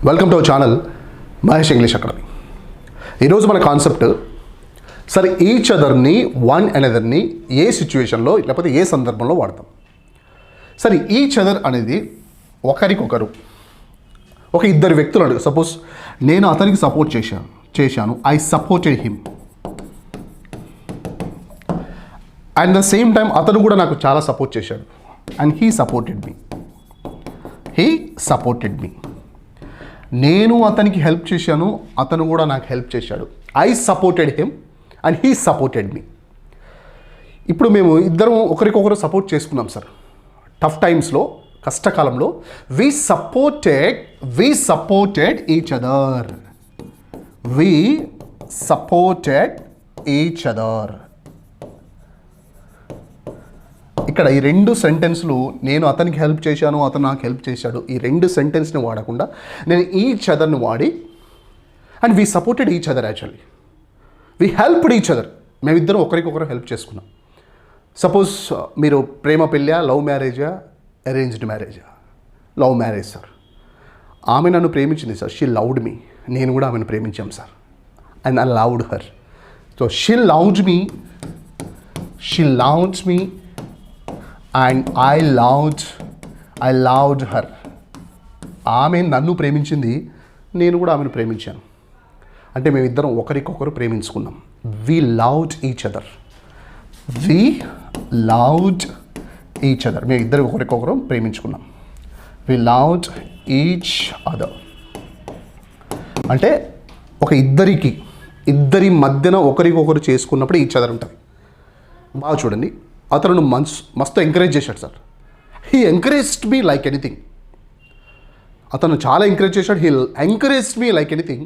Welcome to our channel Mahesh English academy. ఈరోజు మన concept సరే ఈచ్ అదర్ని వన్ అనదర్ని ఏ సిచ్యువేషన్లో లేకపోతే ఏ సందర్భంలో వాడతాం. సరే ఈచ్ అదర్ అనేది ఒకరికొకరు ఒక ఇద్దరు వ్యక్తులు అడుగు. సపోజ్ నేను అతనికి సపోర్ట్ చేశాను I supported him. And the same time అతను కూడా నాకు చాలా సపోర్ట్ చేశాడు అండ్ హీ సపోర్టెడ్ మీ. నేను అతనికి హెల్ప్ చేశాను, అతను కూడా నాకు హెల్ప్ చేశాడు. I supported him and he supported me. ఇప్పుడు మేము ఇద్దరం ఒకరికొకరు సపోర్ట్ చేసుకున్నాం సార్. టఫ్ టైమ్స్లో, కష్టకాలంలో వి సపోర్టెడ్ ఈచ్ అదర్. ఇక్కడ ఈ రెండు సెంటెన్స్లు నేను అతనికి హెల్ప్ చేశాను, అతను నాకు హెల్ప్ చేశాడు, ఈ రెండు సెంటెన్స్ని వాడకుండా నేను ఈచ్ అదర్ని వాడి and we supported each other. Actually we helped each other. మేమిద్దరం ఒకరికొకరు హెల్ప్ చేసుకున్నాం. సపోజ్ మీరు ప్రేమ పెళ్ళా, లవ్ మ్యారేజా, అరేంజ్డ్ మ్యారేజా? Love marriage sir. ఆమె నన్ను ప్రేమించింది సార్. షీ లవ్డ్ మీ. నేను కూడా ఆమెను ప్రేమించాం sir and I loved her. So she loved me and I loved her. ఆమె నన్ను ప్రేమించింది, నేను కూడా ఆమెను ప్రేమించాను. అంటే మేమిద్దరం ఒకరికొకరు ప్రేమించుకున్నాం. We loved each other. మేము ఇద్దరు ఒకరికొకరు ప్రేమించుకున్నాం. వి లవ్డ్ ఈచ్ అదర్ అంటే ఒక ఇద్దరి మధ్యన ఒకరికొకరు చేసుకున్నప్పుడు ఈచ్ అదర్ ఉంటుంది. బాగా చూడండి, అతను మస్తు ఎంకరేజ్ చేశాడు sir. He encouraged me like anything. అతను చాలా ఎంకరేజ్ చేశాడు. He encouraged me like anything.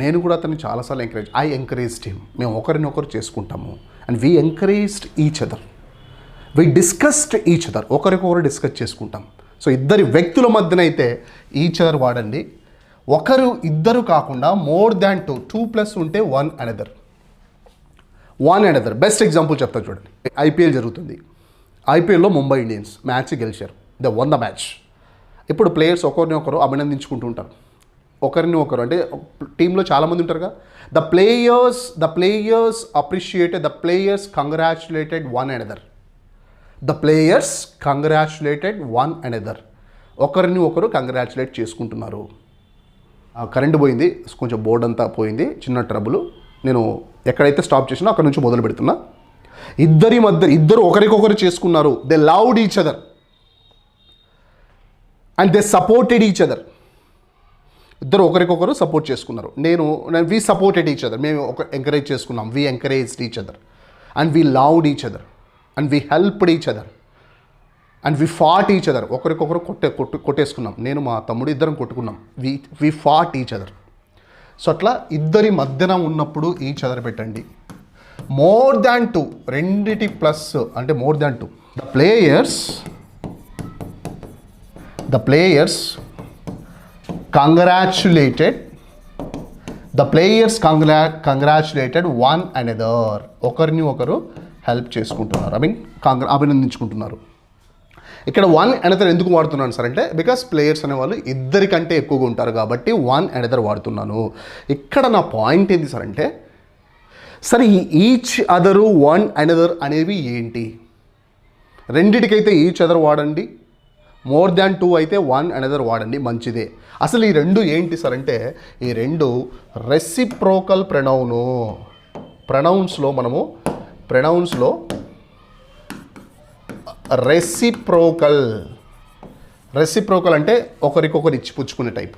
నేను కూడా అతన్ని చాలాసార్లు ఐ ఎంకరేజ్డ్ హిమ్. మేము ఒకరినొకరు చేసుకుంటాము and we encouraged each other. We discussed each other. ఒకరికొకరు డిస్కస్ చేసుకుంటాం. సో ఇద్దరి వ్యక్తుల మధ్యన అయితే ఈచ్ అదర్ వాడండి. ఇద్దరు కాకుండా మోర్ దాన్ టూ ప్లస్ ఉంటే వన్ అనదర్. బెస్ట్ ఎగ్జాంపుల్ చెప్తాను చూడండి. ఐపీఎల్ జరుగుతుంది. ఐపీఎల్లో ముంబై ఇండియన్స్ మ్యాచ్ గెలిచారు. The one the match. ఇప్పుడు ప్లేయర్స్ ఒకరిని ఒకరు అభినందించుకుంటూ ఉంటారు. ఒకరిని ఒకరు అంటే టీంలో చాలామంది ఉంటారుగా. The players appreciated, the players congratulated one another. ఒకరిని ఒకరు కంగ్రాచులేట్ చేసుకుంటున్నారు. కరెంటు పోయింది, కొంచెం బోర్డు అంతా పోయింది, చిన్న ట్రబుల్. నేను ఎక్కడైతే స్టాప్ చేసినా అక్కడ నుంచి మొదలు పెడుతున్నా. ఇద్దరు ఒకరికొకరు చేసుకున్నారు. They loved each other and they supported each other. ఇద్దరు ఒకరికొకరు సపోర్ట్ చేసుకున్నారు. We supported each other. మేము ఎంకరేజ్ చేసుకున్నాం. We encouraged each other and we loved each other and we helped each other and we fought each other. ఒకరికొకరు కొట్టేసుకున్నాం. నేను మా తమ్ముడు ఇద్దరం కొట్టుకున్నాం. We fought each other. So అట్లా ఇద్దరి మధ్యన ఉన్నప్పుడు ఈచ్ అదర్ పెట్టండి. మోర్ దాన్ టూ, రెండిటి ప్లస్ అంటే more than two. The players congratulated one another. ఒకరిని ఒకరు హెల్ప్ చేసుకుంటున్నారు. అభినందించుకుంటున్నారు. ఇక్కడ వన్ అనదర్ ఎందుకు వాడుతున్నాను సార్ అంటే బికాస్ ప్లేయర్స్ అనేవాళ్ళు ఇద్దరికంటే ఎక్కువగా ఉంటారు కాబట్టి వన్ అనదర్ వాడుతున్నాను. ఇక్కడ నా పాయింట్ ఏంటి సార్ అంటే సరే ఈ ఈచ్ అదరు వన్ అనదర్ అనేవి ఏంటి? రెండిటికైతే ఈచ్ అదర్ వాడండి. మోర్ దాన్ టూ అయితే వన్ అనదర్ వాడండి, మంచిదే. అసలు ఈ రెండు ఏంటి సార్ అంటే ఈ రెండు రెసిప్రోకల్ ప్రొనౌను. ప్రొనౌన్స్లో రెసిప్రోకల్ అంటే ఒకరికొకరు ఇచ్చిపుచ్చుకునే టైప్.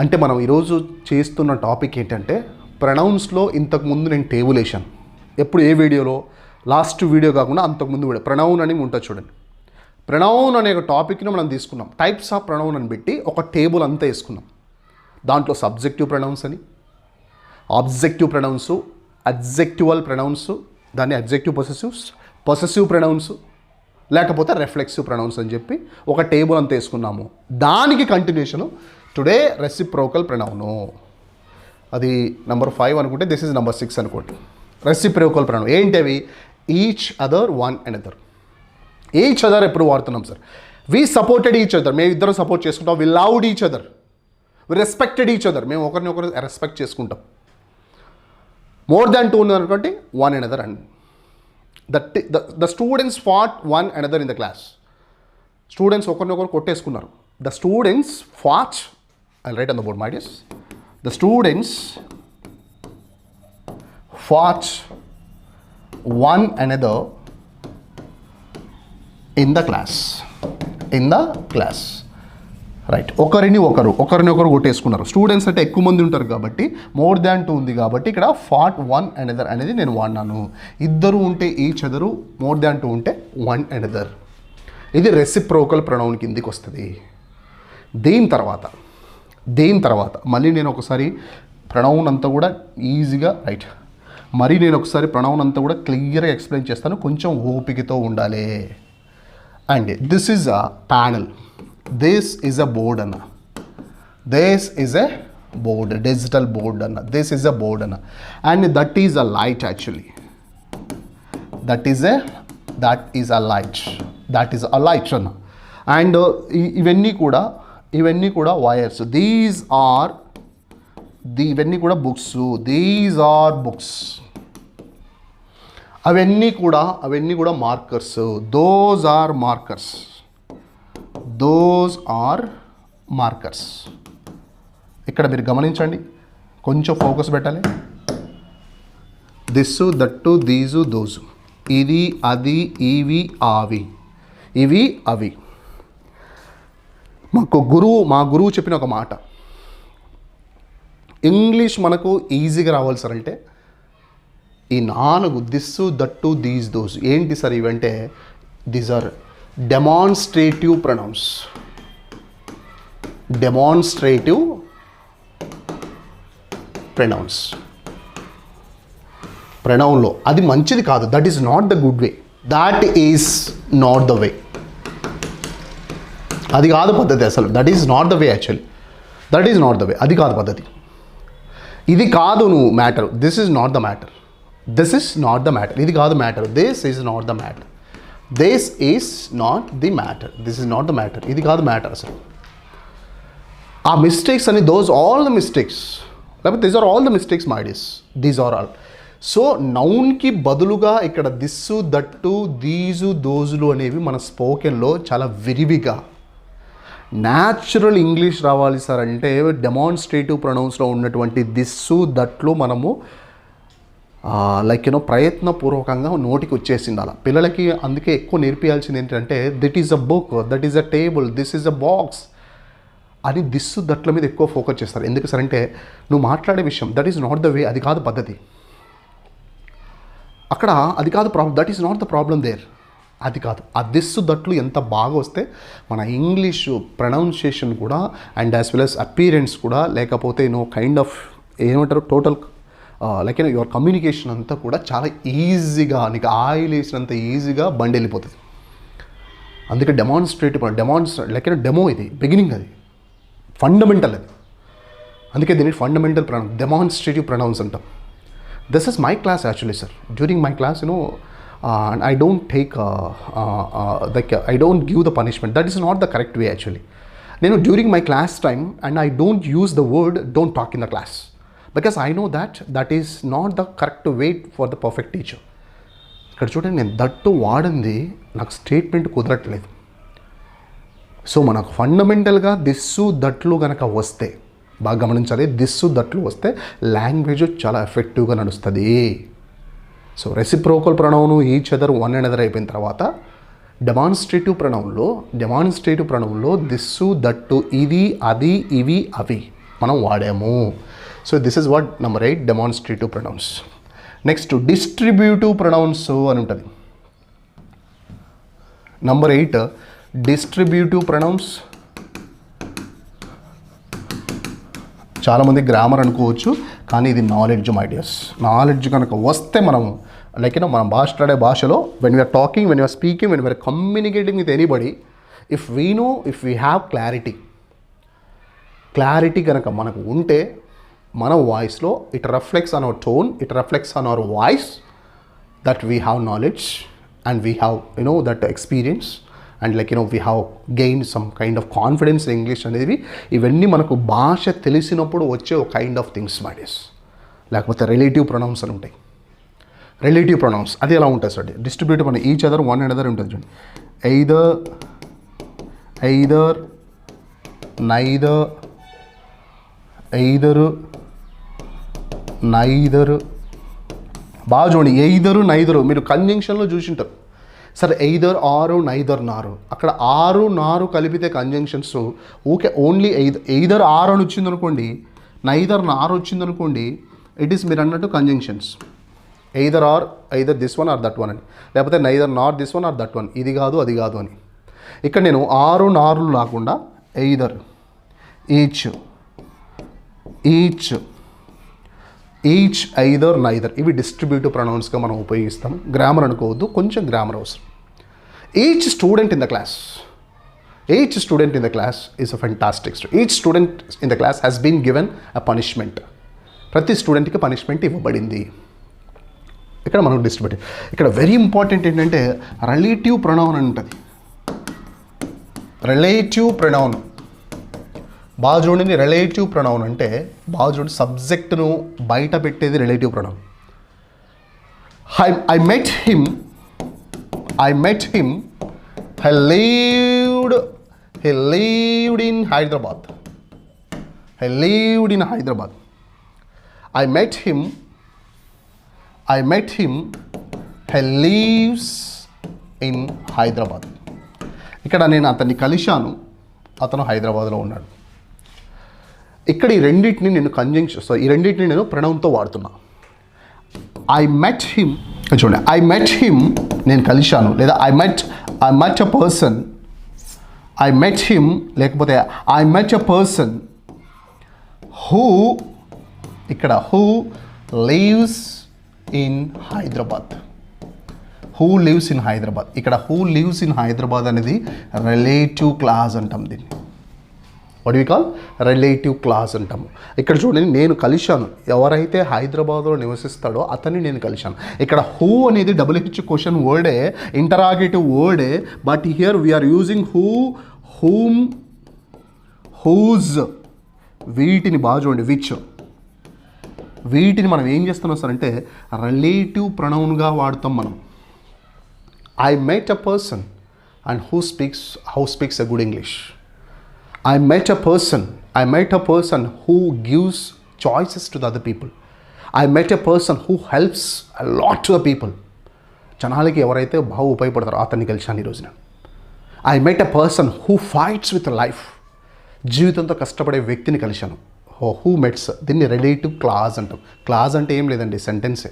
అంటే మనం ఈరోజు చేస్తున్న టాపిక్ ఏంటంటే ప్రొనౌన్స్లో ఇంతకుముందు నేను టేబుల్ వేసాను. ఎప్పుడు ఏ వీడియోలో, లాస్ట్ వీడియో కాకుండా అంతకుముందు వీడియో ప్రొనౌన్ అని ఉంటుంది చూడండి. ప్రొనౌన్ అనే ఒక టాపిక్ని మనం తీసుకున్నాం. టైప్స్ ఆఫ్ ప్రొనౌన్ అని పెట్టి ఒక టేబుల్ అంతా వేసుకున్నాం. దాంట్లో సబ్జెక్టివ్ ప్రొనౌన్స్ అని, ఆబ్జెక్టివ్ ప్రొనౌన్స్, అడ్జెక్టివల్ ప్రొనౌన్స్, దాన్ని అడ్జెక్టివ్ పొసెసివ్ ప్రొనౌన్స్, లేకపోతే రిఫ్లెక్సివ్ ప్రొనౌన్స్ అని చెప్పి ఒక టేబుల్ అంతా వేసుకున్నాము. దానికి కంటిన్యూషను టుడే రెసిప్రోకల్ ప్రొనౌను. అది నెంబర్ 5 అనుకుంటే దిస్ ఈజ్ నెంబర్ 6 అనుకోండి. రెసిప్రోకల్ ప్రొనౌన్ ఏంటి అవి? Each other, one another. Each other ఎప్పుడు వాడుతున్నాం sir? We supported each other, మేము ఇద్దరు సపోర్ట్ చేసుకుంటాం. We loved each other, we respected each other, మేము ఒకరిని ఒకరు రెస్పెక్ట్ చేసుకుంటాం. మోర్ దాన్ 2 ఉన్నటువంటి one another and the students fought one another in the class. Students ఒకరినొకరు కొట్టేసుకున్నారు. The students fought, I write on the board my dears, the students fought one another in the class. Right, ఒకరిని ఒకరు కొట్టేసుకున్నారు. Students అంటే ఎక్కువ మంది ఉంటారు కాబట్టి more than 2 ఉంది కాబట్టి ఇక్కడ ఫాట్ వన్ అనదర్ అనేది నేను వాడినాను. ఇద్దరు ఉంటే ఈచ్ అదరు, మోర్ దాన్ 2 ఉంటే వన్ అనదర్. ఇది రెసిప్రోకల్ ప్రొనౌన్ కిందికి వస్తుంది. దీని తర్వాత మళ్ళీ నేను ఒకసారి ప్రొనౌన్ అంతా కూడా ఈజీగా ప్రొనౌన్ అంతా కూడా క్లియర్గా ఎక్స్ప్లెయిన్ చేస్తాను. కొంచెం ఓపికతో ఉండాలి. And this is a panel, this is a board అన్న, this is a board, digital board అన్న, దిస్ ఈజ్ అ బోర్డ్ అన్న. And that is a light actually, that is a light అన్న. అండ్ ఇవన్నీ కూడా వైర్స్, ఇవన్నీ కూడా బుక్స్, దీస్ ఆర్ బుక్స్. అవన్నీ కూడా మార్కర్స్, దోస్ ఆర్ మార్కర్స్. ఇక్కడ మీరు గమనించండి, కొంచెం ఫోకస్ పెట్టాలి. దిస్సు, దట్టు, దీజు, దోజు, ఇది, అది, ఇవి, అవి. మా గురువు చెప్పిన ఒక మాట, ఇంగ్లీష్ మనకు ఈజీగా రావాలి సార్ అంటే ఈ 4 దిస్సు, దట్టు, దీస్, దోస్ ఏంటి సార్ ఇవంటే, దీస్ ఆర్ డెమాన్స్ట్రేటివ్ ప్రొనౌన్స్. ప్రొనౌన్లో అది మంచిది కాదు. That is not the good way, that is not the way. అది కాదు పద్ధతి అసలు. That is not the way actually, that is not the way. అది కాదు పద్ధతి. ఇది కాదు నువ్వు matter, this is not the matter, this is not the matter. ఇది కాదు matter, this is not the matter, this is not the matter, this is not the matter. ఇది కాదు మ్యాటర్ అసలు. ఆ మిస్టేక్స్ అని దోస్ ఆల్ ద మిస్టేక్స్, లేకపోతే these are all the mistakes my dears, these are all. So నౌన్కి బదులుగా ఇక్కడ this, that, దీజు, దోజులు అనేవి మన స్పోకెన్లో చాలా విరివిగా న్యాచురల్ ఇంగ్లీష్ రావాలి సార్ అంటే డెమాన్స్ట్రేటివ్ ప్రొనౌన్స్లో ఉన్నటువంటి దిస్సు, దట్లు మనము ప్రయత్నపూర్వకంగా నోటికి వచ్చేసింది అలా పిల్లలకి. అందుకే ఎక్కువ నేర్పించాల్సింది ఏంటంటే this is a book, that is a table, this is a box అని దిస్సు, దట్ల మీద ఎక్కువ ఫోకస్ చేస్తారు. ఎందుకు సార్ అంటే నువ్వు మాట్లాడే విషయం that is not the way, అది కాదు పద్ధతి. అక్కడ అది కాదు problem, that is not the problem there. అది కాదు. ఆ దిస్సు, దట్లు ఎంత బాగా వస్తే మన ఇంగ్లీషు ప్రొనౌన్సియేషన్ కూడా and as well as appearance కూడా, లేకపోతే కైండ్ ఆఫ్ ఏమంటారు టోటల్ యువర్ కమ్యూనికేషన్ అంతా కూడా చాలా ఈజీగా, నీకు ఆయిల్ వేసినంత ఈజీగా బండి వెళ్ళిపోతుంది. అందుకే డెమో ఇది బిగినింగ్, అది ఫండమెంటల్, అది అందుకే దీన్ని ఫండమెంటల్ డెమాన్స్ట్రేటివ్ ప్రొనౌన్స్ అంటాం. This is my class actually sir. During my class and I don't take I don't give the punishment. That is not the correct way actually. During my class time, and I don't use the word don't talk in the class, because I know that is not the correct way for the perfect teacher. ఇక్కడ చూడండి, నేను that వాడింది నాకు statement కుదరట్లేదు. So మనకు ఫండమెంటల్గా this, దట్లు కనుక వస్తే బాగా గమనించాలి, దిస్సు, దట్లు వస్తే లాంగ్వేజ్ చాలా ఎఫెక్టివ్గా నడుస్తుంది. So reciprocal pronoun each other, one another అయిపోయిన తర్వాత డెమాన్స్ట్రేటివ్ ప్రొనౌన్లో దిస్సు, దట్టు, ఇది, అది, ఇవి, అవి మనం వాడాము. So this is what number 8 demonstrative pronouns. Next distributive pronouns అని ఉంటుంది. Number 8 distributive pronouns. చాలామంది గ్రామర్ అనుకోవచ్చు, కానీ ఇది నాలెడ్జ్ మై డియర్స్. నాలెడ్జ్ కనుక వస్తే మనము మనం మాట్లాడే భాషలో when we are talking, when you are speaking, when we are communicating with anybody, if we have clarity కనుక మనకు ఉంటే మన వాయిస్లో it reflects on our tone, it reflects on our voice that we have knowledge and we have that experience and like we have gain some kind of confidence in English అనేది ఇవన్నీ మనకు భాష తెలిసినప్పుడు వచ్చే ఒక కైండ్ ఆఫ్ థింగ్స్ మాడేస్. లేకపోతే relative pronounce అని ఉంటాయి. రిలేటివ్ ప్రొనౌన్స్ అది ఎలా ఉంటుంది సార్? డిస్ట్రిబ్యూటివ్ అని each other, one and other ఉంటుంది చూడండి. ఎయిదర్ నైదర్ బాగా చూడండి. ఎయిదరు నైదరు మీరు కంజంక్షన్లో చూసింటారు. సరే ఎయిదర్ ఆరు నైదర్ నారు, అక్కడ ఆరు నారు కలిపితే కంజంక్షన్స్ ఓకే. ఓన్లీ ఎయిదర్ ఆరు అని వచ్చిందనుకోండి, నైదర్ నారు వచ్చిందనుకోండి, ఇట్ ఈస్ మీరు అన్నట్టు conjunctions. Either this one or that one అని, లేకపోతే neither not this one or that one, ఇది కాదు అది కాదు అని. ఇక్కడ నేను ఆరు నారులు లేకుండా ఎయిదర్, ఈచ్ ఐదర్ నైదర్ ఇవి డిస్ట్రిబ్యూటివ్ ప్రొనౌన్స్గా మనం ఉపయోగిస్తాం. గ్రామర్ అనుకోవద్దు, కొంచెం గ్రామర్ అవసరం. Each student in the class is a fantastic. Each student in the class has been given a punishment. ప్రతి స్టూడెంట్కి పనిష్మెంట్ ఇవ్వబడింది. ఇక్కడ మనకు డిస్ట్రిబ్యూటివ్. ఇక్కడ వెరీ ఇంపార్టెంట్ ఏంటంటే రిలేటివ్ ప్రొనౌన్ అని ఉంటుంది. రిలేటివ్ ప్రొనౌన్ బాగా చూడండి. రిలేటివ్ ప్రొనౌన్ అంటే బాగా చూడండి, సబ్జెక్ట్ను బయట పెట్టేది relative pronoun. I met him he lived in Hyderabad. I met him he lives in Hyderabad. ఇక్కడ నేను అతన్ని కలిశాను, అతను హైదరాబాద్లో ఉన్నాడు. ఇక్కడ ఈ రెండింటిని నేను ఈ రెండింటిని నేను ప్రొనౌన్తో వాడుతున్నా. ఐ మెట్ హిమ్ చూడండి, ఐ మెట్ హిమ్ నేను కలిశాను, లేదా I met a person, I met him, లేకపోతే I met a person who, ఇక్కడ హూ లివ్స్ ఇన్ హైదరాబాద్. ఇక్కడ హూ లివ్స్ ఇన్ హైదరాబాద్ అనేది రిలేటివ్ క్లాస్ అంటాం. దీన్ని what we call relative clause అంటాము. ఇక్కడ చూడండి, నేను కలిశాను, ఎవరైతే హైదరాబాద్లో నివసిస్తాడో అతన్ని నేను కలిశాను. ఇక్కడ హూ అనేది WH క్వశ్చన్ వర్డే, ఇంటరాగేటివ్ వర్డే, but here we are using whom, whose. వీటిని బాగా చూడండి, విచ్, వీటిని మనం ఏం చేస్తున్నాం సార్ అంటే రిలేటివ్ ప్రొనౌన్గా వాడతాం మనం. I met a person and who speaks a good English. I met a person who gives choices to the other people. I met a person who helps a lot to the people. జనాలకి ఎవరైతే బాగా ఉపయోగపడతారో అతన్ని కలిశాను ఈరోజు నేను. I met a person who fights with life. జీవితంతో కష్టపడే వ్యక్తిని కలిశాను. హూ మెట్స్, దీన్ని రిలేటివ్ క్లాస్ అంటాం. క్లాస్ అంటే ఏం లేదండి, సెంటెన్సే.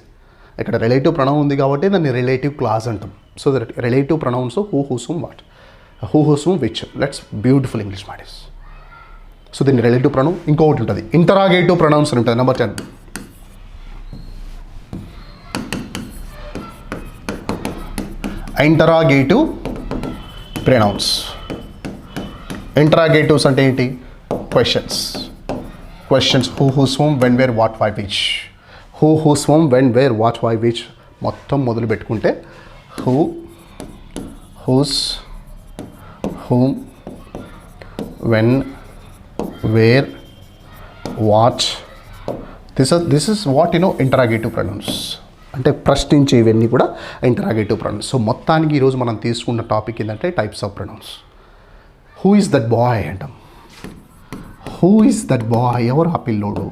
ఇక్కడ రిలేటివ్ ప్రొనౌన్ ఉంది కాబట్టి దాన్ని రిలేటివ్ క్లాస్ అంటాం. So that relative pronouns who, whose, whom, what, who, whose, whom, which. Let's beautiful English మాడేస్. సో దీన్ని రిలేటివ్ ప్రొనౌన్. ఇంకొకటి ఉంటుంది ఇంటరాగేటివ్ ప్రొనౌన్స్ అని ఉంటుంది. Number 10 interrogative pronounce. ఇంటరాగేటివ్స్ అంటే ఏంటి? Questions who, whose, whom, when, where, what, why, which. Who, whose, whom, when, where, what, why, which మొత్తం మొదలు పెట్టుకుంటే who, whose, whom, when, where, what. This is what interrogative pronouns అంటే ప్రశ్నించే ఇవన్నీ కూడా interrogative pronounce. So మొత్తానికి ఈరోజు మనం తీసుకున్న టాపిక్ ఏంటంటే types of pronounce. Who is that boy అంటాం. హూ ఈజ్ దట్ బాయ్, ఎవరు ఆ పిల్లోడు.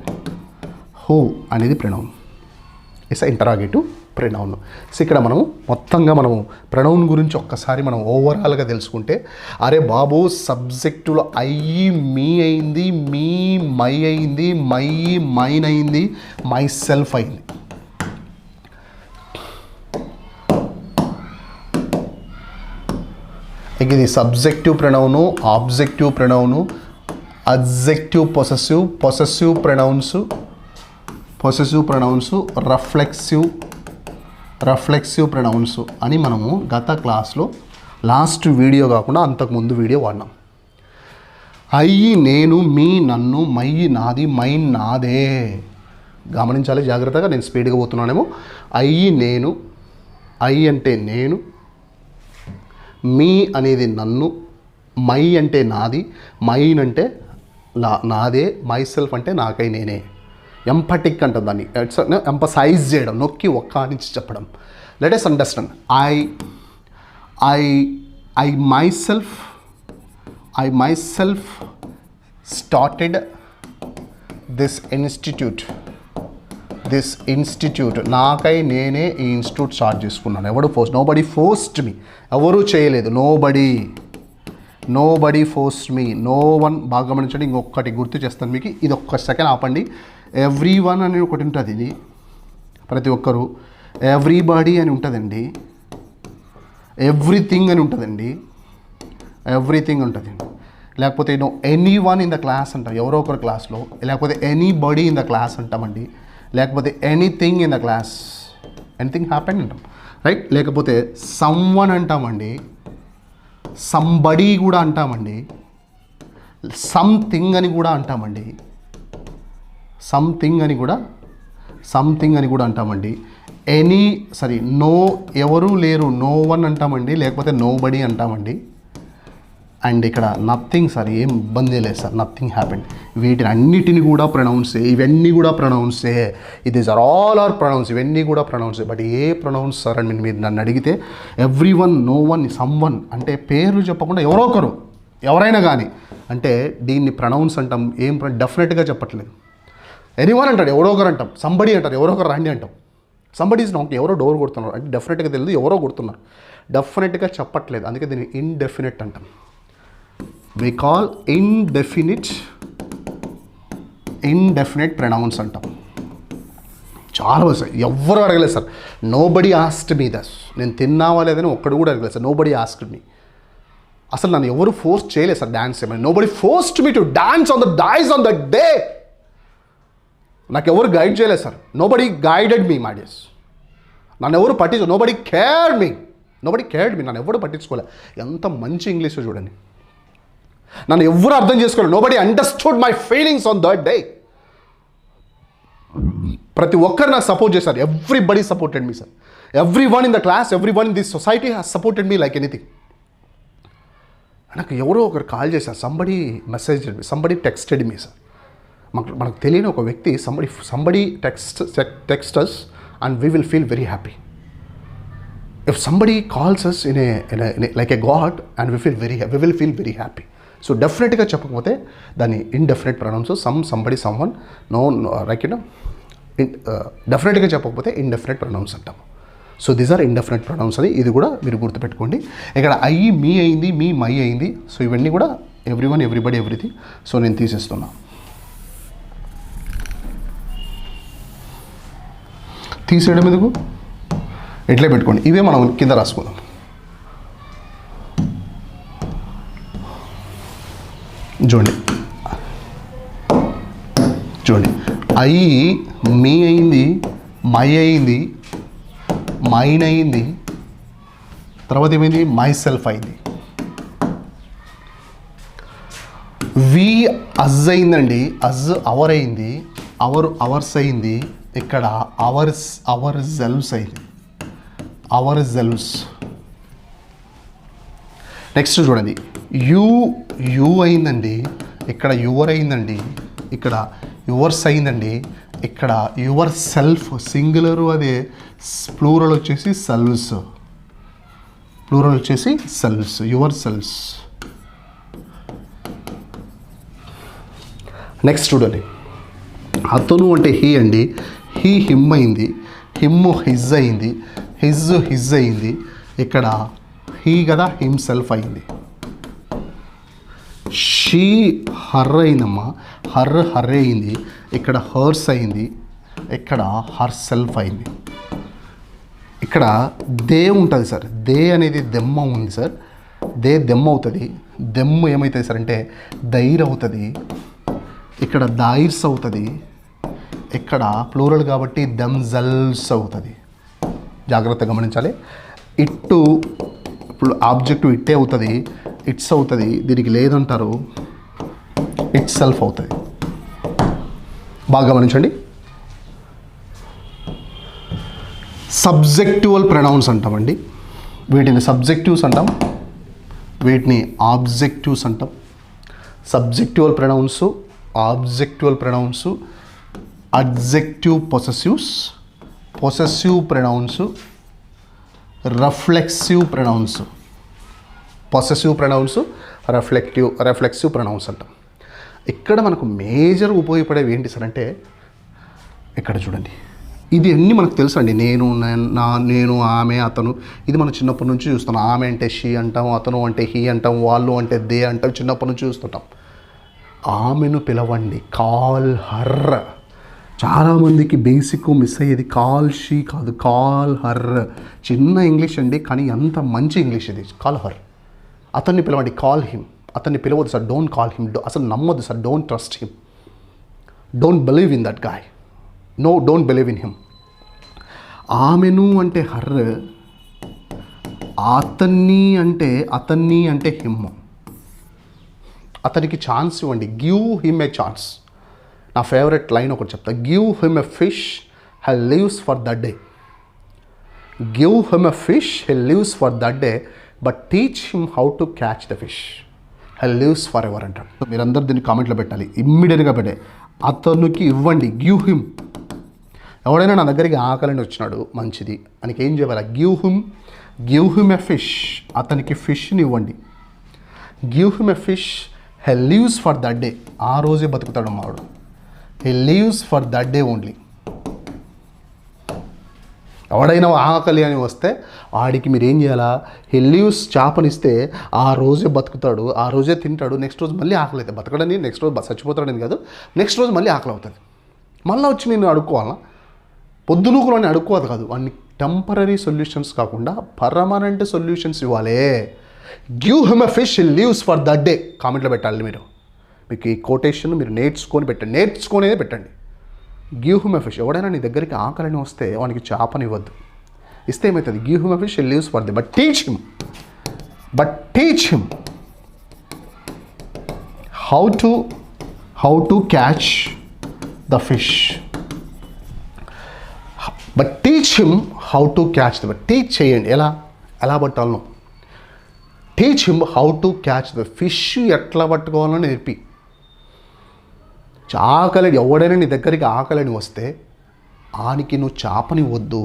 హూ అనేది pronoun, it's interrogative pronoun. So ఇక్కడ మనము మొత్తంగా మనము ప్రొనౌన్ గురించి ఒక్కసారి మనం ఓవరాల్గా తెలుసుకుంటే, అరే బాబు సబ్జెక్టులో అయ్యి మీ అయింది, మీ మై అయింది, మై మైన్ అయింది, మై సెల్ఫ్ అయింది. ఇది subjective pronoun, objective pronoun, adjective possessive pronouns, reflexive pronouns అని మనము గత క్లాస్లో లాస్ట్ వీడియో కాకుండా అంతకుముందు వీడియో వాడినాం. అయ్యి నేను, మీ నన్ను, మయ్యి నాది, మైన్ నాదే. గమనించాలి జాగ్రత్తగా, నేను స్పీడ్గా పోతున్నానేమో. అయ్యి నేను, అయ్యి అంటే నేను, మీ అనేది నన్ను, మై అంటే నాది, మైన్ అంటే నాదే, మై సెల్ఫ్ అంటే నాకై నేనే. ఎంపటిక్ అంటాం దాన్ని, ఎంపసైజ్ చేయడం, నొక్కి ఒక్క నుంచి చెప్పడం. Let us understand. I myself started this institute. నాకై నేనే ఈ ఇన్స్టిట్యూట్ స్టార్ట్ చేసుకున్నాను. ఎవడు ఫోర్స్? Nobody forced me. ఎవరు చేయలేదు. Nobody forced me. No one. బాగా గమనించండి. ఇంకొకటి గుర్తు చేస్తాను మీకు, ఇది ఒక్క సెకండ్ ఆపండి. ఎవ్రీ వన్ అని ఒకటి ఉంటుంది, ఇది ప్రతి ఒక్కరు. ఎవ్రీబడి అని ఉంటుందండి. ఎవ్రీథింగ్ అని ఉంటుందండి. ఎవ్రీథింగ్ ఉంటుంది. లేకపోతే any one in the class అంటాం, ఎవరో ఒకరు క్లాస్లో. లేకపోతే ఎనీబడి ఇన్ ద క్లాస్ అంటామండి. లేకపోతే anything in the class, anything happen అంటాం, రైట్. లేకపోతే సమ్వన్ అంటామండి, సంబడి కూడా అంటామండి, సంథింగ్ అని కూడా అంటామండి, సంథింగ్ అని కూడా అంటామండి. నో, ఎవరు లేరు, నో వన్ అంటామండి. లేకపోతే నో బడీ అంటామండి. అండ్ ఇక్కడ నథింగ్ సార్, ఏం ఇబ్బంది లేదు సార్, నథింగ్ హ్యాపెండ్. వీటిని అన్నిటిని కూడా ప్రొనౌన్సే, ఇవన్నీ కూడా ప్రొనౌన్సే. These are all are pronouns, ఇవన్నీ కూడా ప్రొనౌన్సే. బట్ ఏ ప్రొనౌన్స్ సార్ అని మీరు నన్ను అడిగితే, everyone, no one, someone అంటే పేర్లు చెప్పకుండా ఎవరో ఒకరు, ఎవరైనా కానీ అంటే దీన్ని ప్రొనౌన్స్ అంటాం. ఏం డెఫినెట్గా చెప్పట్లేదు. ఎనీవన్ అంటాడు, ఎవరో ఒకరు అంటాం. సంబడి అంటారు, ఎవరో ఒకరు రండి అంటాం. సంబడి ఈజ్ నాట్, ఎవరో డోర్ కొడుతున్నారు అంటే డెఫినెట్గా తెలియదు, ఎవరో కొడుతున్నారు, డెఫినెట్గా చెప్పట్లేదు. అందుకే దీన్ని ఇండెఫినెట్ అంటాం. we call indefinite pronouns అంటాం. చాలా సార్, ఎవరు అడగలేదు సార్. నోబడీ ఆస్క్డ్ మీ దస్. నేను తిన్నావా లేదని ఒక్కడు కూడా అడగలేదు సార్. Nobody asked me. అసలు నన్ను ఎవరు ఫోర్స్ చేయలేదు సార్ డ్యాన్స్ చేయమని. Nobody forced me to dance on the dais on the day. నాకు ఎవరు గైడ్ చేయలేదు sir. Nobody guided me my dears. నన్ను ఎవరు నోబడీ కేర్డ్ మీ. నన్ను ఎవరు పట్టించుకోలేదు. ఎంత మంచి ఇంగ్లీష్ చూడండి. నన్ను ఎవరు అర్థం చేసుకోలేదు. Nobody understood my feelings on that day. ప్రతి ఒక్కరు నాకు సపోర్ట్ చేశారు. Everybody supported me sir. Every one in the class, every one in this society has supported me like anything. నాకు ఎవరో ఒకరు కాల్ చేశారు. మెసేజ్ సంబడీ టెక్స్టెడ్ మీ sir. మనకు తెలియని ఒక వ్యక్తి somebody text us and we will feel very happy. If somebody calls us in a like a god and we will feel very happy. So డెఫినెట్గా చెప్పకపోతే దాన్ని indefinite pronouns, somebody, someone, no right. డెఫినెట్గా చెప్పకపోతే indefinite pronouns అంటాము. So these are indefinite pronouns అని ఇది కూడా మీరు గుర్తుపెట్టుకోండి. ఇక్కడ మీ అయింది, మీ మై అయింది. సో ఇవన్నీ కూడా every one, everybody, everything. So నేను తీసేస్తున్నా. తీసేయడం ఎందుకు, ఎట్లే పెట్టుకోండి. ఇవే మనం కింద రాసుకుందాం. చూడండి, మీ అయింది, మై అయింది, మైన్ అయింది, తర్వాత ఏమైంది, మై సెల్ఫ్ అయింది. వి అజ్ అయిందండి, అజ్ అవర్ అయింది, అవర్స్ అయింది. ఇక్కడ అవర్ సెల్వ్స్ అయింది, అవర్ సెల్వ్స్. నెక్స్ట్ చూడండి, యూ అయిందండి, ఇక్కడ యువర్ అయిందండి, ఇక్కడ యువర్స్ అయిందండి, ఇక్కడ యువర్ సెల్ఫ్ సింగులరు, అదే ప్లూరల్ వచ్చేసి సెల్వ్స్, యువర్ సెల్వ్స్. నెక్స్ట్ చూడండి, అతను అంటే హీ అండి, హీ హిమ్ అయింది, హిమ్ హిజ్ అయింది, హిజ్ అయింది. ఇక్కడ హీ కదా, హిమ్ సెల్ఫ్ అయింది. షీ హర్ అయిందమ్మా, హర్ అయింది, ఇక్కడ హర్స్ అయింది, ఇక్కడ హర్ సెల్ఫ్ అయింది. ఇక్కడ దే ఉంటుంది సార్. దే అనేది దెమ్మ ఉంది సార్. దెమ్మ అవుతుంది. దెమ్మ ఏమవుతుంది సార్ అంటే దైర్ అవుతుంది. ఇక్కడ దాయిర్స్ అవుతుంది. ఇక్కడ ప్లూరల్ కాబట్టి దెమ్జెల్స్ అవుతుంది. జాగ్రత్తగా గమనించాలి. ఇట్టు ఇప్పుడు ఆబ్జెక్టివ్ ఇట్టే అవుతుంది, ఇట్స్ అవుతుంది. దీనికి లేదంటారు, ఇట్ సెల్ఫ్ అవుతుంది. బాగా గమనించండి. సబ్జెక్టివల్ ప్రొనౌన్స్ అంటామండి వీటిని. సబ్జెక్టివ్స్ అంటాం, వీటిని ఆబ్జెక్టివ్స్ అంటాం. Subjectival pronouns, objectival pronouns, adjective possessives, possessive pronouns, reflexive pronouns. Possessive pronouns, reflexive pronouns అంటాం. ఇక్కడ మనకు మేజర్ ఉపయోగపడేవి ఏంటి సార్ అంటే ఇక్కడ చూడండి, ఇది అన్నీ మనకు తెలుసు అండి. నేను, ఆమె, అతను, ఇది మనం చిన్నప్పటి నుంచి చూస్తాం. ఆమె అంటే షీ అంటాం, అతను అంటే హీ అంటాం, వాళ్ళు అంటే దే అంటాం, చిన్నప్పటి నుంచి చూస్తుంటాం. ఆమెను పిలవండి, కాల్ హర్. చాలామందికి బేసిక్ మిస్ అయ్యేది కాల్ షీ కాదు, కాల్ హర్. చిన్న ఇంగ్లీష్ అండి, కానీ ఎంత మంచి ఇంగ్లీష్ ఇది. Call her. అతన్ని పిలవండి, కాల్ హిమ్. అతన్ని పిలవద్దు సార్, డోంట్ కాల్ హిమ్. అసలు నమ్మొద్దు sir, don't trust him, don't believe in that guy, no, don't believe in him. ఆమెను అంటే హర్, అతన్ని అంటే హిమ్. అతనికి ఛాన్స్ ఇవ్వండి, గివ్ హిమ్ ఏ ఛాన్స్. నా ఫేవరెట్ లైన్ ఒకటి చెప్తా, give him a fish, he lives for that day. Give him a fish, he lives for that day, but teach him how to catch the fish, he lives forever అంటాడు. మీరందరూ దీన్ని కామెంట్లో పెట్టాలి, ఇమ్మీడియట్గా పెట్టే. అతనికి ఇవ్వండి, గివ్ హిమ్. ఎవడైనా నా దగ్గరికి ఆకలిని వచ్చినాడు, మంచిది అని ఏం చేయాలి? Give him a fish. అతనికి ఫిష్ని ఇవ్వండి. Give him a fish, he lives for that day. ఆ రోజే బతుకుతాడు మావాడు. He lives for that day only. ఎవడైనా ఆకలి అని వస్తే వాడికి మీరు ఏం చేయాలా? హె లివ్స్ చేపనిస్తే ఆ రోజే బతుకుతాడు, ఆ రోజే తింటాడు. నెక్స్ట్ రోజు మళ్ళీ ఆకలి అవుతుంది. బతకడని నెక్స్ట్ రోజు చచ్చిపోతాడని కాదు, నెక్స్ట్ రోజు మళ్ళీ ఆకలి అవుతుంది. మళ్ళీ వచ్చి నేను అడుక్కోవాలా? పొద్దునూకులోని అడుక్కోదు కాదు, అన్ని టెంపరీ సొల్యూషన్స్ కాకుండా పర్మనెంట్ సొల్యూషన్స్ ఇవ్వాలి. Give him a fish, he lives for that day. కామెంట్లో పెట్టాలి మీరు. మీకు ఈ కోటేషన్ మీరు నేర్చుకునేదే పెట్టండి. Give him a fish. ఎవడైనా నీ దగ్గరికి ఆకలిని వస్తే వానికి చేపని ఇవ్వద్దు. ఇస్తే ఏమవుతుంది? Give him a fish, he lives for day, but teach him how to catch the fish. But teach him how to catch the. Teach చేయండి, ఎలా పట్టాలనో. Teach him how to catch the fish. ఎట్లా పట్టుకోవాలో నేర్పి. ఆకలి, ఎవడైనా నీ దగ్గరికి ఆకలిని వస్తే ఆనికి నువ్వు చేపని వద్దు.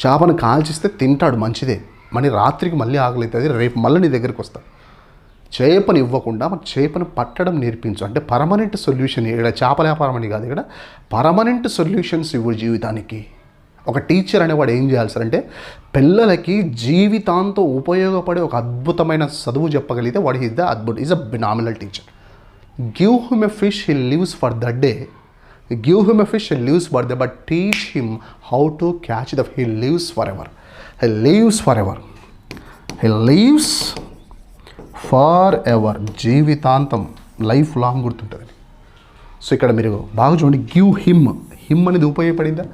చేపను కాల్చిస్తే తింటాడు, మంచిదే. మళ్ళీ రాత్రికి మళ్ళీ ఆకలి అవుతుంది, రేపు మళ్ళీ నీ దగ్గరికి వస్తాడు. చేపని ఇవ్వకుండా మరి చేపను పట్టడం నేర్పించు. అంటే పర్మనెంట్ సొల్యూషన్. ఇక్కడ చేపల వ్యాపారం అని కాదు, ఇక్కడ పర్మనెంట్ సొల్యూషన్స్ ఇవ్వు జీవితానికి. ఒక టీచర్ అనేవాడు ఏం చేయాలి సార్ అంటే పిల్లలకి జీవితాంతో ఉపయోగపడే ఒక అద్భుతమైన చదువు చెప్పగలిగితే వాడు is a phenomenal teacher. Give him a fish, he lives for that day. Give him a fish, he lives for day, but teach him how to catch the. He lives forever. He lives forever. He lives forever. జీవితాంతం, life long గుర్తుంటుంది. So ఇక్కడ మీరు బాగా చూడండి, give him అనేది ఉపయోగపడిందా?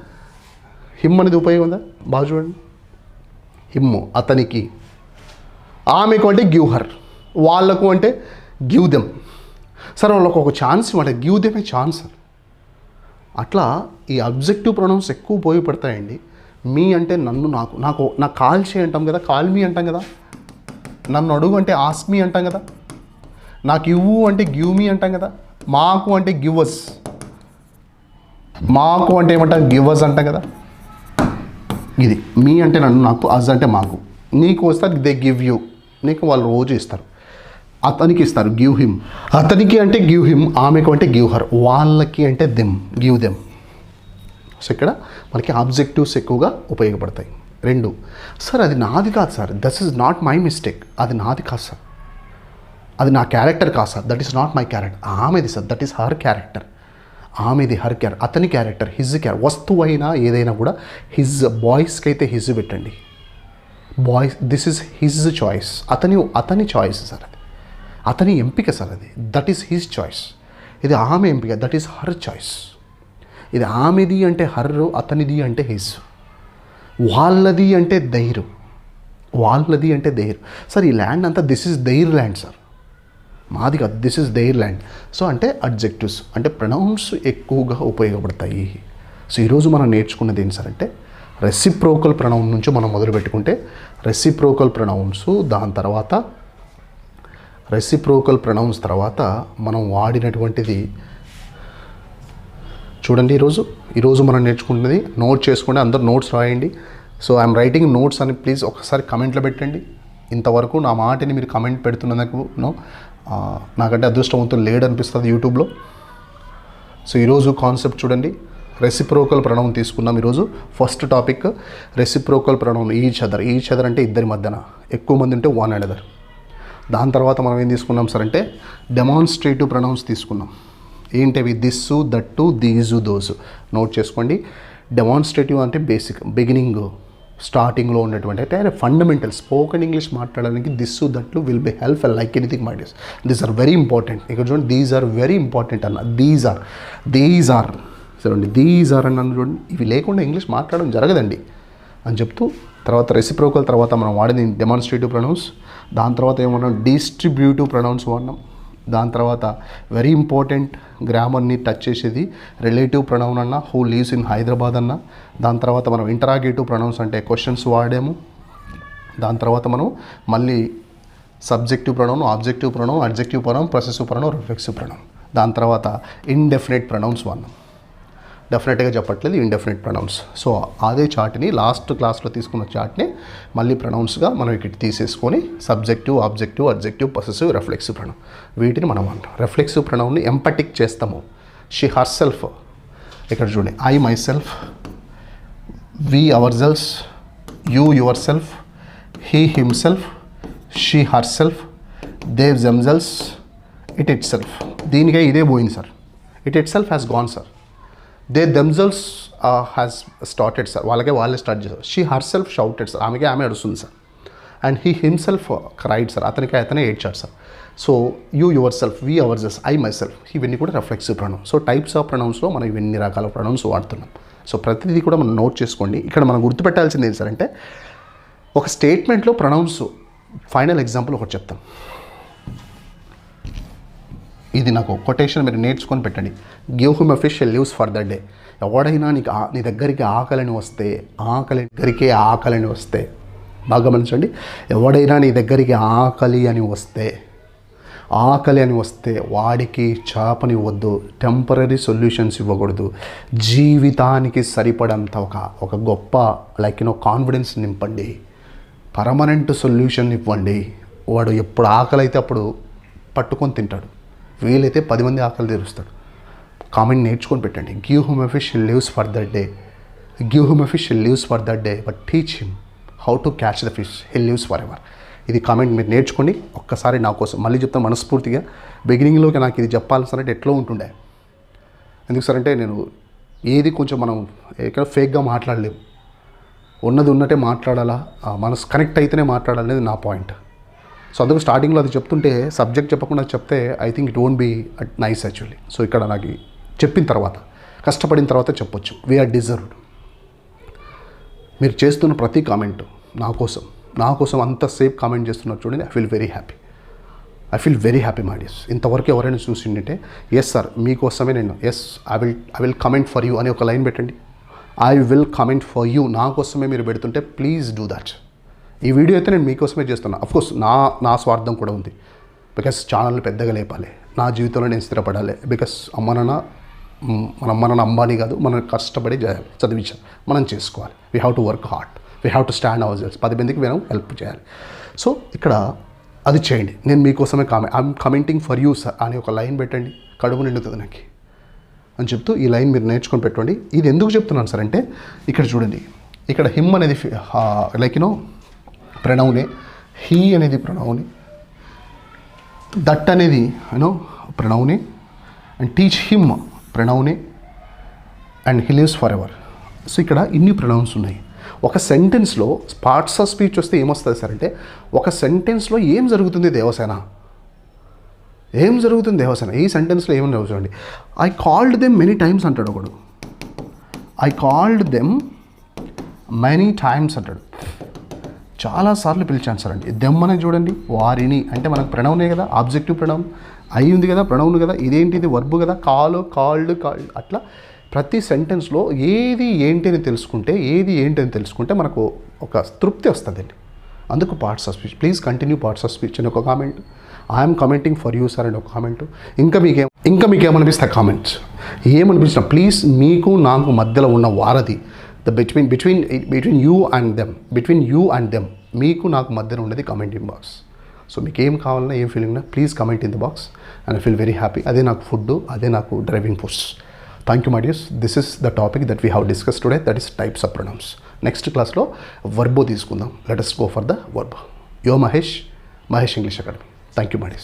Him అనేది ఉపయోగం ఉందా? బాగా చూడండి. హిమ్ అతనికి, ఆమెకు అంటే గివ్ హర్, వాళ్ళకు అంటే గివ్ దెమ్. సార్ వాళ్ళకు ఒక ఛాన్స్ ఇవ్వండి, గివ్ దెమ్ ఏ ఛాన్స్. అట్లా ఈ అబ్జెక్టివ్ ప్రొనౌన్స్ ఎక్కువ ఉపయోగపడతాయండి. మీ అంటే నన్ను, నాకు కాల్ చేయి అంటాం కదా, కాల్ మీ అంటాం కదా. నన్ను అడుగు అంటే ఆస్క్ మీ అంటాం కదా. నాకు ఇవ్వు అంటే గివ్ మీ అంటాం కదా. మాకు అంటే గివ్ అస్. మాకు అంటే ఏమంటాం? గివ్ అస్ అంటాం కదా. ఇది మీ అంటే నన్ను, నాకు, అజ్ అంటే మాకు. నీకు వస్తారు దే గివ్ యూ, నీకు వాళ్ళు రోజు ఇస్తారు. అతనికి ఇస్తారు, గివ్ హిమ్. అతనికి అంటే గివ్ హిమ్, ఆమెకు అంటే గివ్ హర్, వాళ్ళకి అంటే దెమ్, గివ్ దెమ్. సో ఇక్కడ మనకి ఆబ్జెక్టివ్స్ ఎక్కువగా ఉపయోగపడతాయి. 2, సార్ అది నాది కాదు sir, that is not my mistake. అది నాది కాదు సార్, అది నా క్యారెక్టర్ కాదు sir, that is not my character. ఆమెది sir, that is her character. ఆమెది హర్ క్యారెక్టర్, అతని క్యారెక్టర్, హిజ్ క్యారెక్టర్. వస్తువు అయినా ఏదైనా కూడా హిజ్, బాయ్స్కి అయితే హిజ్ పెట్టండి. Boys, this is his choice. అతని చాయిస్ సార్, అది అతని ఎంపిక సార్, అది దట్ ఈస్ హిజ్ చాయిస్. ఇది ఆమె ఎంపిక, దట్ ఈస్ హర్ చాయిస్. ఇది ఆమెది అంటే హర్, అతనిది అంటే హిజ్. వాళ్ళది అంటే దైర్, వాళ్ళది అంటే దైర్. సార్ ఈ ల్యాండ్ అంతా this is their land sir, మాది కాదు, this is their land. So అంటే అడ్జెక్టివ్స్ అంటే ప్రొనౌన్స్ ఎక్కువగా ఉపయోగపడతాయి. సో ఈరోజు మనం నేర్చుకున్నది ఏంటి సార్ అంటే రెసిప్రోకల్ ప్రొనౌన్ నుంచి మనం మొదలు పెట్టుకుంటే రెసిప్రోకల్ ప్రొనౌన్స్, దాని తర్వాత రెసిప్రోకల్ ప్రొనౌన్స్ తర్వాత మనం వాడినటువంటిది చూడండి. ఈరోజు మనం నేర్చుకుంటున్నది నోట్ చేసుకోండి, అందరు నోట్స్ రాయండి. సో ఐఎమ్ రైటింగ్ నోట్స్ అని ప్లీజ్ ఒకసారి కమెంట్లో పెట్టండి. ఇంతవరకు నా మాటని మీరు కమెంట్ పెడుతున్నందుకు నాకంటే అదృష్టవంతులు లేడు అనిపిస్తుంది యూట్యూబ్లో. సో ఈరోజు కాన్సెప్ట్ చూడండి, రెసిప్రోకల్ ప్రొనౌన్ తీసుకున్నాం. ఈరోజు first topic reciprocal pronoun each other అంటే ఇద్దరి మధ్యన, ఎక్కువ మంది ఉంటే వన్ అండ్ అదర్. దాని తర్వాత మనం ఏం తీసుకున్నాం సార్ అంటే డెమాన్స్ట్రేటివ్ ప్రొనౌన్స్ తీసుకున్నాం. ఏంటవి? This, that, these, those. Note చేసుకోండి. డెమాన్స్ట్రేటివ్ అంటే బేసిక్, బిగినింగ్, స్టార్టింగ్లో ఉన్నటువంటి అంటే ఫండమెంటల్ స్పోకెన్ ఇంగ్లీష్ మాట్లాడడానికి దిస్సు, దట్లు will be help like anything my dears. These are very important. ఇక్కడ చూడండి, దీస్ ఆర్ వెరీ ఇంపార్టెంట్ అన్న. దీస్ ఆర్ చూడండి, దీస్ ఆర్ అన్న చూడండి. ఇవి లేకుండా ఇంగ్లీష్ మాట్లాడడం జరగదండి అని చెప్తూ, తర్వాత రెసిప్రోకల్ తర్వాత మనం వాడింది డెమాన్స్ట్రేటివ్ ప్రొనౌన్స్. దాని తర్వాత ఏమన్నాం? Distributive pronounce వాడినాం. దాని తర్వాత వెరీ ఇంపార్టెంట్ గ్రామర్ని టచ్ చేసేది రిలేటివ్ ప్రొనౌన్ అన్న, హూ లీవ్స్ ఇన్ హైదరాబాద్ అన్న. దాని తర్వాత మనం ఇంటరాగేటివ్ ప్రొనౌన్స్ అంటే క్వశ్చన్స్ వాడాము. దాని తర్వాత మనం మళ్ళీ subjective pronoun, objective pronoun, adjective pronoun, possessive pronoun, reflexive pronoun. దాని తర్వాత ఇండెఫినెట్ ప్రొనౌన్స్ వాడినాం. డెఫినెట్గా చెప్పట్లేదు, ఇండెఫినెట్ ప్రొనౌన్స్. సో అదే చార్ట్ని లాస్ట్ క్లాస్లో తీసుకున్న చార్ట్ని మళ్ళీ ప్రొనౌన్స్గా మనం ఇక్కడ తీసేసుకొని subjective, objective, adjective, possessive, reflexive pronoun వీటిని మనం అంటాం. రిఫ్లెక్సివ్ ప్రొనౌన్ని ఎంపటిక్ చేస్తాము. షీ హర్ సెల్ఫ్, ఇక్కడ చూడండి, I myself, we ourself, you yourself, he himself, she herself, they themselves, itself. దీనికే ఇదే పోయింది sir. Itself has gone sir. They themselves has started sir. వాళ్ళే start చేశారు. She herself shouted sir. ఆమె అడుస్తుంది సార్. And he himself cried sir. అతనే ఏడ్చాడు sir. So you yourself, we ourself, I myself, ఇవన్నీ కూడా reflexive pronouns. So types of ప్రొనౌన్స్లో మనం ఇవన్నీ రకాల ప్రొనౌన్స్ వాడుతున్నాం. సో ప్రతిదీ కూడా మనం నోట్ చేసుకోండి. ఇక్కడ మనం గుర్తుపెట్టాల్సింది ఏంటి సార్ అంటే ఒక స్టేట్మెంట్లో ప్రొనౌన్స్ ఫైనల్ ఎగ్జాంపుల్ ఒకటి చెప్తాం. ఇది నాకు కొటేషన్ మీరు నేర్చుకొని పెట్టండి. Give him a fish, leaves for the day. ఎవడైనా నీ దగ్గరికి ఆకలిని వస్తే బాగా గమనించండి. ఎవడైనా నీ దగ్గరికి ఆకలి అని వస్తే వాడికి చేపని ఇవ్వద్దు, టెంపరీ సొల్యూషన్స్ ఇవ్వకూడదు, జీవితానికి సరిపడంత ఒక గొప్ప కాన్ఫిడెన్స్ నింపండి, పర్మనెంట్ సొల్యూషన్ ఇవ్వండి. వాడు ఎప్పుడు ఆకలి అయితే అప్పుడు పట్టుకొని తింటాడు, వీలైతే 10 మంది ఆకలి తీరుస్తాడు. కామెంట్ నేర్చుకొని పెట్టండి. Give him a fish, leaves for that day, but teach him how to catch the fish, he leaves for ever. ఇది కామెంట్ మీరు నేర్చుకోండి. ఒక్కసారి నా కోసం మళ్ళీ చెప్తాను మనస్ఫూర్తిగా. బిగినింగ్లోకి నాకు ఇది చెప్పాలి సార్ అంటే ఎట్లా ఉంటుండే. ఎందుకు సార్ అంటే నేను ఏది కొంచెం మనం ఎక్కడ ఫేక్గా మాట్లాడలేము. ఉన్నది ఉన్నట్టే మాట్లాడాలా, మనసు కనెక్ట్ అయితేనే మాట్లాడాలనేది నా పాయింట్. సో అందుకు స్టార్టింగ్లో అది చెప్తుంటే సబ్జెక్ట్ చెప్పకుండా చెప్తే I think it won't be nice actually. So ఇక్కడ నాకు చెప్పిన తర్వాత, కష్టపడిన తర్వాత చెప్పొచ్చు. We are deserved. మీరు చేస్తున్న ప్రతి కామెంట్ నా కోసం అంతసేపు కామెంట్ చేస్తున్నారు చూడండి. I feel very happy my dears. ఇంతవరకు ఎవరైనా చూసిండే ఎస్ సార్ మీకోసమే నేను I will comment for you అని ఒక లైన్ పెట్టండి. I will comment for you, నా కోసమే మీరు పెడుతుంటే ప్లీజ్ డూ దాట్. ఈ వీడియో అయితే నేను మీకోసమే చేస్తున్నా. అఫ్కోర్స్ నా స్వార్థం కూడా ఉంది. బికాస్ ఛానల్ని పెద్దగా లేపాలి, నా జీవితంలో నేను స్థిరపడాలి. బికాస్ మన అమ్మ నాన్న అంబానీ కాదు, మనం కష్టపడి చేయాలి, చదివించాలి, మనం చేసుకోవాలి. We have to work hard, we have to stand ourselves. 10 మందికి మనం హెల్ప్ చేయాలి. సో ఇక్కడ అది చేయండి. నేను మీకోసమే I'm commenting for you sir అని ఒక లైన్ పెట్టండి, కడుపు నిండుతుంది నాకు అని చెప్తూ ఈ లైన్ మీరు నేర్చుకొని పెట్టండి. ఇది ఎందుకు చెప్తున్నాను సార్ అంటే ఇక్కడ చూడండి, ఇక్కడ హిమ్ అనేది ప్రణౌనే, హీ అనేది ప్రణౌనే, దట్ అనేది ప్రణౌనే, అండ్ టీచ్ హిమ్ ప్రణౌనే, and he lives forever. So ఇక్కడ ఇన్ని ప్రొనౌన్స్ ఉన్నాయి. ఒక సెంటెన్స్లో పార్ట్స్ ఆఫ్ స్పీచ్ వస్తే ఏమొస్తుంది సార్ అంటే ఒక సెంటెన్స్లో ఏం జరుగుతుంది దేవసేన, ఈ సెంటెన్స్లో ఏమన్నా చూడండి. I called them many times అంటాడు ఒకడు. I called them many times అంటాడు. చాలాసార్లు పిలిచాను సార్ అండి. దెమ్ అనేది చూడండి, వారిని అంటే మనకు ప్రణౌనే కదా, ఆబ్జెక్టివ్ ప్రణౌన్, అయి ఉంది కదా, ప్రణౌన్ కదా, ఇదేంటిది వర్బ్ కదా, కాల్డ్ అట్లా ప్రతి సెంటెన్స్లో ఏది ఏంటి అని తెలుసుకుంటే మనకు ఒక తృప్తి వస్తుందండి. అందుకు parts of speech. Please continue parts of speech అని ఒక comment. I'm commenting for you sir అని ఒక కామెంట్. ఇంకా మీకేమనిపిస్తే కామెంట్స్ ఏమనిపించినా ప్లీజ్, మీకు నాకు మధ్యలో ఉన్న వారధి, బిట్వీన్ యూ అండ్ దెమ్, మీకు నాకు మధ్యలో ఉన్నది కమెంటింగ్ బాక్స్. సో మీకు ఏం కావాలన్నా ఏం ఫీలింగ్ ఉన్నా please comment in the box and I feel very happy. అదే నాకు ఫుడ్, అదే నాకు driving force. Thank you my dears. This is the topic that we have discuss today, that is types of pronouns. Next క్లాస్లో వర్బో తీసుకుందాం. Let us go for the verb. యో Mahesh English academy. Thank you my dears.